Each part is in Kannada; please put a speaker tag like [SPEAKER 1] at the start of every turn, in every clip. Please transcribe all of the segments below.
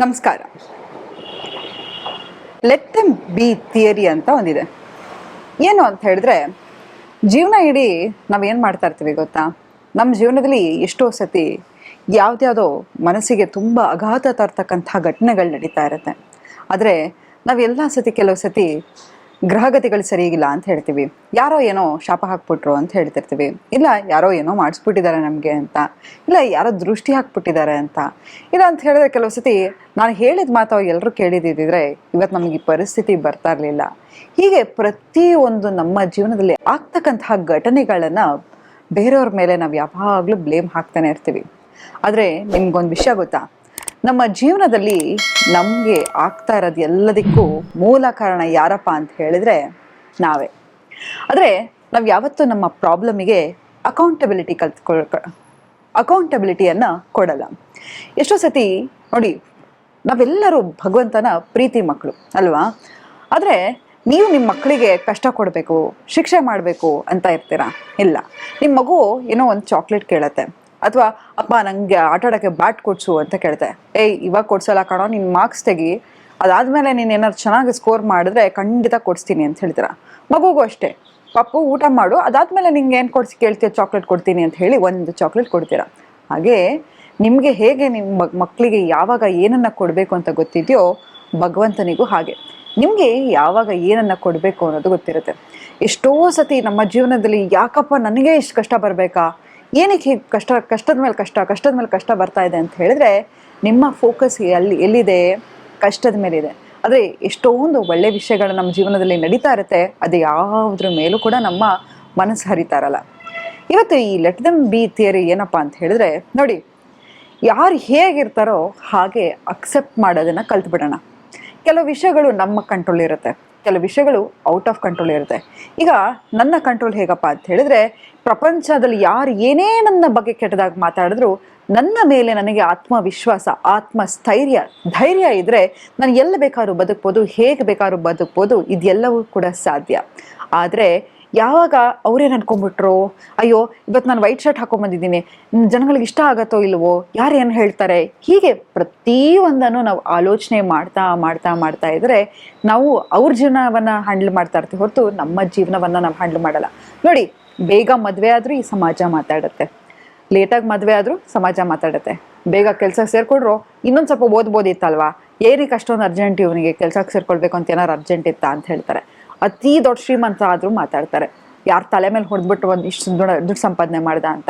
[SPEAKER 1] ನಮಸ್ಕಾರ. ಲೆಟ್ ದೆಮ್ ಬಿ ಥಿಯರಿ ಅಂತ ಒಂದಿದೆ. ಏನು ಅಂತ ಹೇಳಿದ್ರೆ, ಜೀವನ ಇಡೀ ನಾವೇನು ಮಾಡ್ತಾ ಇರ್ತೀವಿ ಗೊತ್ತಾ? ನಮ್ಮ ಜೀವನದಲ್ಲಿ ಎಷ್ಟೋ ಸತಿ ಯಾವುದ್ಯಾವುದೋ ಮನಸ್ಸಿಗೆ ತುಂಬ ಆಘಾತ ತರ್ತಕ್ಕಂಥ ಘಟನೆಗಳು ನಡೀತಾ ಇರುತ್ತೆ. ಆದರೆ ನಾವೆಲ್ಲ ಸತಿ ಕೆಲವು ಸತಿ ಗ್ರಹಗತಿಗಳು ಸರಿಯಿಲ್ಲ ಅಂತ ಹೇಳ್ತೀವಿ. ಯಾರೋ ಏನೋ ಶಾಪ ಹಾಕ್ಬಿಟ್ರು ಅಂತ ಹೇಳ್ತಿರ್ತೀವಿ. ಇಲ್ಲ ಯಾರೋ ಏನೋ ಮಾಡಿಸ್ಬಿಟ್ಟಿದ್ದಾರೆ ನಮಗೆ ಅಂತ, ಇಲ್ಲ ಯಾರೋ ದೃಷ್ಟಿ ಹಾಕ್ಬಿಟ್ಟಿದ್ದಾರೆ ಅಂತ. ಇಲ್ಲ ಅಂತ ಹೇಳಿದ್ರೆ ಕೆಲವು ಸತಿ ನಾನು ಹೇಳಿದ ಮಾತು ಎಲ್ಲರೂ ಕೇಳಿದ್ದಿದ್ರೆ ಇವತ್ತು ನಮಗೆ ಈ ಪರಿಸ್ಥಿತಿ ಬರ್ತಾ ಇರಲಿಲ್ಲ. ಹೀಗೆ ಪ್ರತಿಯೊಂದು ನಮ್ಮ ಜೀವನದಲ್ಲಿ ಆಗ್ತಕ್ಕಂತಹ ಘಟನೆಗಳನ್ನು ಬೇರೆಯವ್ರ ಮೇಲೆ ನಾವು ಯಾವಾಗಲೂ ಬ್ಲೇಮ್ ಹಾಕ್ತಾನೆ ಇರ್ತೀವಿ. ಆದರೆ ನಿಮ್ಗೊಂದು ವಿಷಯ ಗೊತ್ತಾ? ನಮ್ಮ ಜೀವನದಲ್ಲಿ ನಮಗೆ ಆಗ್ತಾ ಇರೋದು ಎಲ್ಲದಕ್ಕೂ ಮೂಲ ಕಾರಣ ಯಾರಪ್ಪ ಅಂತ ಹೇಳಿದ್ರೆ ನಾವೇ. ಆದರೆ ನಾವು ಯಾವತ್ತೂ ನಮ್ಮ ಪ್ರಾಬ್ಲಮಿಗೆ ಅಕೌಂಟಬಿಲಿಟಿಯನ್ನು ಕೊಡಲ್ಲ. ಎಷ್ಟೋ ಸತಿ ನೋಡಿ, ನಾವೆಲ್ಲರೂ ಭಗವಂತನ ಪ್ರೀತಿ ಮಕ್ಕಳು ಅಲ್ವಾ? ಆದರೆ ನೀವು ನಿಮ್ಮ ಮಕ್ಕಳಿಗೆ ಕಷ್ಟ ಕೊಡಬೇಕು, ಶಿಕ್ಷೆ ಮಾಡಬೇಕು ಅಂತ ಇರ್ತೀರಾ? ಇಲ್ಲ. ನಿಮ್ಮ ಮಗು ಏನೋ ಒಂದು ಚಾಕ್ಲೇಟ್ ಕೇಳುತ್ತೆ, ಅಥವಾ ಅಪ್ಪ ನನಗೆ ಆಟ ಆಡೋಕ್ಕೆ ಬ್ಯಾಟ್ ಕೊಡಿಸು ಅಂತ ಕೇಳ್ತೆ. ಇವಾಗ ಕೊಡ್ಸಲ್ಲ ಕಣೋ, ನಿನ್ನ ಮಾರ್ಕ್ಸ್ ತೆಗಿ, ಅದಾದಮೇಲೆ ನೀನು ಏನಾದ್ರು ಚೆನ್ನಾಗಿ ಸ್ಕೋರ್ ಮಾಡಿದ್ರೆ ಖಂಡಿತ ಕೊಡಿಸ್ತೀನಿ ಅಂತ ಹೇಳ್ತೀರಾ. ಮಗುಗೂ ಅಷ್ಟೇ, ಪಪ್ಪು ಊಟ ಮಾಡು, ಅದಾದಮೇಲೆ ನಿಂಗೆ ಏನು ಕೇಳ್ತೀಯ, ಚಾಕ್ಲೇಟ್ ಕೊಡ್ತೀನಿ ಅಂತ ಹೇಳಿ ಒಂದು ಚಾಕ್ಲೇಟ್ ಕೊಡ್ತೀರಾ. ಹಾಗೇ ನಿಮಗೆ ಹೇಗೆ ನಿಮ್ಮ ಮಕ್ಕಳಿಗೆ ಯಾವಾಗ ಏನನ್ನು ಕೊಡಬೇಕು ಅಂತ ಗೊತ್ತಿದೆಯೋ, ಭಗವಂತನಿಗೂ ಹಾಗೆ ನಿಮಗೆ ಯಾವಾಗ ಏನನ್ನು ಕೊಡಬೇಕು ಅನ್ನೋದು ಗೊತ್ತಿರುತ್ತೆ. ಎಷ್ಟೋ ಸತಿ ನಮ್ಮ ಜೀವನದಲ್ಲಿ ಯಾಕಪ್ಪ ನನಗೆ ಇಷ್ಟು ಕಷ್ಟ ಬರಬೇಕಾ, ಏನಕ್ಕೆ ಹೀಗೆ ಕಷ್ಟದ ಮೇಲೆ ಕಷ್ಟ ಬರ್ತಾ ಇದೆ ಅಂತ ಹೇಳಿದ್ರೆ, ನಿಮ್ಮ ಫೋಕಸ್ ಎಲ್ಲಿದೆ? ಕಷ್ಟದ ಮೇಲಿದೆ. ಆದರೆ ಎಷ್ಟೊಂದು ಒಳ್ಳೆ ವಿಷಯಗಳು ನಮ್ಮ ಜೀವನದಲ್ಲಿ ನಡೀತಾ ಇರುತ್ತೆ, ಅದು ಯಾವುದ್ರ ಮೇಲೂ ಕೂಡ ನಮ್ಮ ಮನಸ್ಸು ಹರಿತಾ ಇರಲ್ಲ. ಇವತ್ತು ಈ ಲೆಟ್ ದೆಮ್ ಬಿ ಥಿಯರಿ ಏನಪ್ಪ ಅಂತ ಹೇಳಿದ್ರೆ, ನೋಡಿ, ಯಾರು ಹೇಗಿರ್ತಾರೋ ಹಾಗೆ ಅಕ್ಸೆಪ್ಟ್ ಮಾಡೋದನ್ನು ಕಲ್ತ್ಬಿಡೋಣ. ಕೆಲವು ವಿಷಯಗಳು ನಮ್ಮ ಕಂಟ್ರೋಲ್ ಇರುತ್ತೆ, ಕೆಲವು ವಿಷಯಗಳು ಔಟ್ ಆಫ್ ಕಂಟ್ರೋಲ್ ಇರುತ್ತೆ. ಈಗ ನನ್ನ ಕಂಟ್ರೋಲ್ ಹೇಗಪ್ಪ ಅಂತ ಹೇಳಿದ್ರೆ, ಪ್ರಪಂಚದಲ್ಲಿ ಯಾರು ಏನೇ ನನ್ನ ಬಗ್ಗೆ ಕೆಟ್ಟದಾಗಿ ಮಾತಾಡಿದ್ರು ನನ್ನ ಮೇಲೆ ನನಗೆ ಆತ್ಮವಿಶ್ವಾಸ, ಧೈರ್ಯ ಇದ್ದರೆ ನಾನು ಎಲ್ಲಿ ಬೇಕಾದ್ರೂ ಬದುಕ್ಬೋದು, ಹೇಗೆ ಬೇಕಾದ್ರೂ ಬದುಕ್ಬೋದು, ಇದೆಲ್ಲವೂ ಕೂಡ ಸಾಧ್ಯ. ಆದರೆ ಯಾವಾಗ ಅವರೇನು ಅನ್ಕೊಂಡ್ಬಿಟ್ರು, ಅಯ್ಯೋ ಇವತ್ತು ನಾನು ವೈಟ್ ಶರ್ಟ್ ಹಾಕೊಂಡ್ಬಂದಿದ್ದೀನಿ, ಜನಗಳಿಗೆ ಇಷ್ಟ ಆಗತ್ತೋ ಇಲ್ವೋ, ಯಾರು ಏನು ಹೇಳ್ತಾರೆ, ಹೀಗೆ ಪ್ರತಿಯೊಂದನ್ನು ನಾವು ಆಲೋಚನೆ ಮಾಡ್ತಾ ಇದ್ದರೆ ನಾವು ಅವ್ರ ಜೀವನವನ್ನು ಹ್ಯಾಂಡಲ್ ಮಾಡ್ತಾ ಇರ್ತೀವಿ ಹೊರತು ನಮ್ಮ ಜೀವನವನ್ನು ನಾವು ಹ್ಯಾಂಡಲ್ ಮಾಡಲ್ಲ. ನೋಡಿ, ಬೇಗ ಮದುವೆ ಆದರೂ ಈ ಸಮಾಜ ಮಾತಾಡುತ್ತೆ, ಲೇಟಾಗಿ ಮದುವೆ ಆದರೂ ಸಮಾಜ ಮಾತಾಡುತ್ತೆ. ಬೇಗ ಕೆಲಸಕ್ಕೆ ಸೇರಿಕೊಂಡ್ರು ಇನ್ನೊಂದು ಸ್ವಲ್ಪ ಓದ್ಬೋದಿತ್ತಲ್ವಾ, ಏನಕ್ಕೆ ಅಷ್ಟೊಂದು ಅರ್ಜೆಂಟ್ ಇವನಿಗೆ ಕೆಲಸಕ್ಕೆ ಸೇರ್ಕೊಳ್ಬೇಕು ಅಂತ ಏನಾರು ಅರ್ಜೆಂಟ್ ಇತ್ತಾ ಅಂತ ಹೇಳ್ತಾರೆ. ಅತಿ ದೊಡ್ಡ ಶ್ರೀಮಂತ ಆದರೂ ಮಾತಾಡ್ತಾರೆ, ಯಾರು ತಲೆ ಮೇಲೆ ಹೊಡೆದ್ಬಿಟ್ಟು ಒಂದು ಇಷ್ಟು ದುಡ್ಡು ಸಂಪಾದನೆ ಮಾಡ್ದ ಅಂತ.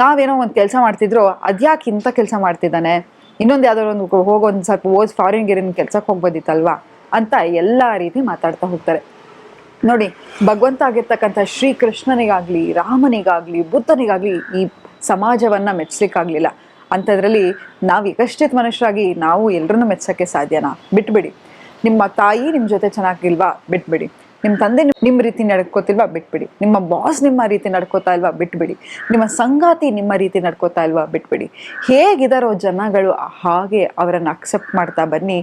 [SPEAKER 1] ನಾವೇನೋ ಒಂದು ಕೆಲಸ ಮಾಡ್ತಿದ್ರು, ಅದ್ಯಾಕೆ ಇಂಥ ಕೆಲಸ ಮಾಡ್ತಿದ್ದಾನೆ, ಇನ್ನೊಂದು ಯಾವುದೋ ಒಂದು ಸ್ವಲ್ಪ ಫಾರಿನ್ ಗಿರಿನ್ ಕೆಲಸಕ್ಕೆ ಹೋಗ್ಬೋದಿತ್ತಲ್ವಾ ಅಂತ ಎಲ್ಲ ರೀತಿ ಮಾತಾಡ್ತಾ ಹೋಗ್ತಾರೆ. ನೋಡಿ, ಭಗವಂತ ಆಗಿರ್ತಕ್ಕಂಥ ಶ್ರೀಕೃಷ್ಣನಿಗಾಗಲಿ, ರಾಮನಿಗಾಗಲಿ, ಬುದ್ಧನಿಗಾಗಲಿ ಈ ಸಮಾಜವನ್ನು ಮೆಚ್ಚಲಿಕ್ಕಾಗಲಿಲ್ಲ. ಅಂಥದ್ರಲ್ಲಿ ನಾವು ವಿಕಷ್ಟಿತ ಮನುಷ್ಯರಾಗಿ ನಾವು ಎಲ್ಲರನ್ನೂ ಮೆಚ್ಚೋಕ್ಕೆ ಸಾಧ್ಯನಾ? ಬಿಟ್ಬಿಡಿ. ನಿಮ್ಮ ತಾಯಿ ನಿಮ್ಮ ಜೊತೆ ಚೆನ್ನಾಗಿಲ್ವಾ? ಬಿಟ್ಬಿಡಿ. ನಿಮ್ಮ ತಂದೆ ನಿಮ್ಮ ರೀತಿ ನಡ್ಕೋತಿಲ್ವಾ? ಬಿಟ್ಬಿಡಿ. ನಿಮ್ಮ ಬಾಸ್ ನಿಮ್ಮ ರೀತಿ ನಡ್ಕೋತಾ ಇಲ್ವಾ? ಬಿಟ್ಬಿಡಿ. ನಿಮ್ಮ ಸಂಗಾತಿ ನಿಮ್ಮ ರೀತಿ ನಡ್ಕೋತಾ ಇಲ್ವಾ? ಬಿಟ್ಬಿಡಿ. ಹೇಗಿದಾರೋ ಜನಗಳು ಹಾಗೆ ಅವರನ್ನು ಅಕ್ಸೆಪ್ಟ್ ಮಾಡ್ತಾ ಬನ್ನಿ.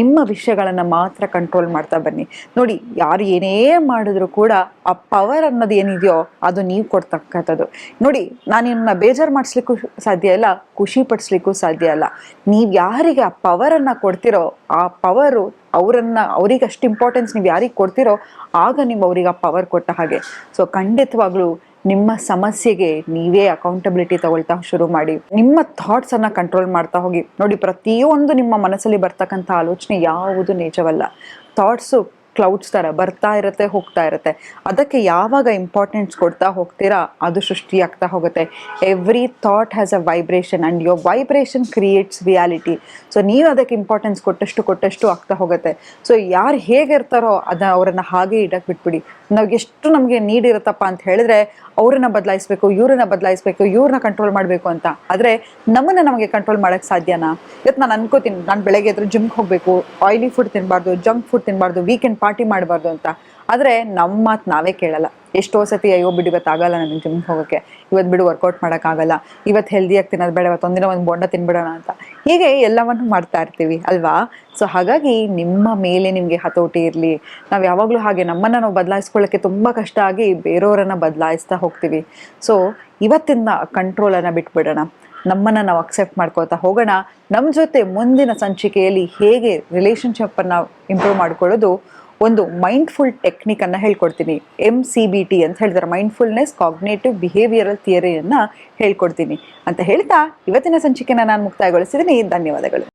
[SPEAKER 1] ನಿಮ್ಮ ವಿಷಯಗಳನ್ನು ಮಾತ್ರ ಕಂಟ್ರೋಲ್ ಮಾಡ್ತಾ ಬನ್ನಿ. ನೋಡಿ, ಯಾರು ಏನೇ ಮಾಡಿದ್ರು ಕೂಡ ಆ ಪವರ್ ಅನ್ನೋದು ಏನಿದೆಯೋ ಅದು ನೀವು ಕೊಡ್ತಕ್ಕಂಥದ್ದು. ನೋಡಿ, ನಾನು ನಿಮ್ಮನ್ನ ಬೇಜಾರು ಮಾಡಿಸ್ಲಿಕ್ಕೂ ಸಾಧ್ಯ ಇಲ್ಲ, ಖುಷಿ ಪಡಿಸ್ಲಿಕ್ಕೂ ಸಾಧ್ಯ ಇಲ್ಲ. ನೀವು ಯಾರಿಗೆ ಆ ಪವರನ್ನು ಕೊಡ್ತಿರೋ, ಆ ಪವರು ಅವ್ರಿಗೆ ಅಷ್ಟು ಇಂಪಾರ್ಟೆನ್ಸ್ ನೀವು ಯಾರಿಗೆ ಕೊಡ್ತಿರೋ ಆಗ ನೀವು ಅವ್ರಿಗೆ ಆ ಪವರ್ ಕೊಟ್ಟ ಹಾಗೆ. ಸೊ ಖಂಡಿತವಾಗ್ಲೂ ನಿಮ್ಮ ಸಮಸ್ಯೆಗೆ ನೀವೇ ಅಕೌಂಟಬಿಲಿಟಿ ತಗೊಳ್ತಾ ಶುರು ಮಾಡಿ. ನಿಮ್ಮ ಥಾಟ್ಸನ್ನು ಕಂಟ್ರೋಲ್ ಮಾಡ್ತಾ ಹೋಗಿ. ನೋಡಿ, ಪ್ರತಿಯೊಂದು ನಿಮ್ಮ ಮನಸ್ಸಲ್ಲಿ ಬರ್ತಕ್ಕಂಥ ಆಲೋಚನೆ ಯಾವುದು ನಿಜವಲ್ಲ. ಥಾಟ್ಸು ಕ್ಲೌಡ್ಸ್ ಥರ ಬರ್ತಾ ಇರುತ್ತೆ, ಹೋಗ್ತಾ ಇರುತ್ತೆ. ಅದಕ್ಕೆ ಯಾವಾಗ ಇಂಪಾರ್ಟೆನ್ಸ್ ಕೊಡ್ತಾ ಹೋಗ್ತೀರಾ ಅದು ಸೃಷ್ಟಿಯಾಗ್ತಾ ಹೋಗುತ್ತೆ. Every thought has a vibration and your vibration creates reality. So ನೀವು ಅದಕ್ಕೆ ಇಂಪಾರ್ಟೆನ್ಸ್ ಕೊಟ್ಟಷ್ಟು ಆಗ್ತಾ ಹೋಗುತ್ತೆ. ಸೊ ಯಾರು ಹೇಗಿರ್ತಾರೋ ಅವರನ್ನು ಹಾಗೆ ಇಡಕ್ಕೆ ಬಿಟ್ಬಿಡಿ. ನಮಗೆ ನೀಡಿರುತ್ತಪ್ಪ ಅಂತ ಹೇಳಿದ್ರೆ ಅವ್ರನ್ನ ಬದಲಾಯಿಸ್ಬೇಕು, ಇವ್ರನ್ನ ಕಂಟ್ರೋಲ್ ಮಾಡಬೇಕು ಅಂತ. ಆದರೆ ನಮಗೆ ಕಂಟ್ರೋಲ್ ಮಾಡೋಕ್ಕೆ ಸಾಧ್ಯನಾ? ಇವತ್ತು ನಾನು ಅನ್ಕೋತೀನಿ, ನಾನು ಬೆಳಗ್ಗೆ ಎದ್ರು ಜಿಮ್ಗೆ ಹೋಗಬೇಕು, ಆಯಿಲಿ ಫುಡ್ ತಿನ್ನಬಾರ್ದು, ಜಂಕ್ ಫುಡ್ ತಿನ್ನಬಾರ್ದು, ವೀಕೆಂಡ್ ಪಾರ್ಟಿ ಮಾಡಬಾರ್ದು ಅಂತ. ಆದರೆ ನಮ್ಮ ಮಾತು ನಾವೇ ಕೇಳಲ್ಲ. ಎಷ್ಟೋ ಸತಿ ಅಯ್ಯೋ ಬಿಡು ಇವತ್ತು ಆಗಲ್ಲ ನನಗೆ ಜಿಮ್ಗೆ ಹೋಗೋಕ್ಕೆ, ಇವತ್ತು ಬಿಡು ವರ್ಕೌಟ್ ಮಾಡೋಕ್ಕಾಗಲ್ಲ, ಇವತ್ತು ಹೆಲ್ದಿಯಾಗಿ ತಿನ್ನೋದು ಬೇಡ, ಇವತ್ತೊಂದಿನ ಒಂದು ಬೋಂಡ ತಿನ್ಬಿಡೋಣ ಅಂತ. ಹೀಗೆ ಎಲ್ಲವನ್ನು ಮಾಡ್ತಾ ಇರ್ತೀವಿ ಅಲ್ವಾ? ಸೊ ಹಾಗಾಗಿ ನಿಮ್ಮ ಮೇಲೆ ನಿಮಗೆ ಹತೋಟಿ ಇರಲಿ. ನಾವು ಯಾವಾಗಲೂ ಹಾಗೆ ನಮ್ಮನ್ನು ನಾವು ಬದಲಾಯಿಸ್ಕೊಳ್ಳೋಕ್ಕೆ ತುಂಬ ಕಷ್ಟ ಆಗಿ ಬೇರೆಯವರನ್ನು ಬದಲಾಯಿಸ್ತಾ ಹೋಗ್ತೀವಿ. ಸೊ ಇವತ್ತಿಂದ ಕಂಟ್ರೋಲನ್ನು ಬಿಟ್ಬಿಡೋಣ. ನಮ್ಮನ್ನು ನಾವು ಅಕ್ಸೆಪ್ಟ್ ಮಾಡ್ಕೋತಾ ಹೋಗೋಣ. ನಮ್ಮ ಜೊತೆ ಮುಂದಿನ ಸಂಚಿಕೆಯಲ್ಲಿ ಹೇಗೆ ರಿಲೇಷನ್ಶಿಪ್ಪನ್ನು ಇಂಪ್ರೂವ್ ಮಾಡ್ಕೊಳ್ಳೋದು, ಒಂದು ಮೈಂಡ್ಫುಲ್ ಟೆಕ್ನಿಕನ್ನು ಹೇಳ್ಕೊಡ್ತೀನಿ. MCBT ಅಂತ ಹೇಳ್ತಾರೆ, ಮೈಂಡ್ಫುಲ್ನೆಸ್ ಕಾಗ್ನೇಟಿವ್ ಬಿಹೇವಿಯರಲ್ ಥಿಯರಿಯನ್ನು ಹೇಳ್ಕೊಡ್ತೀನಿ ಅಂತ ಹೇಳ್ತಾ ಇವತ್ತಿನ ಸಂಚಿಕೆನ ನಾನು ಮುಕ್ತಾಯಗೊಳಿಸಿದ್ದೀನಿ. ಧನ್ಯವಾದಗಳು.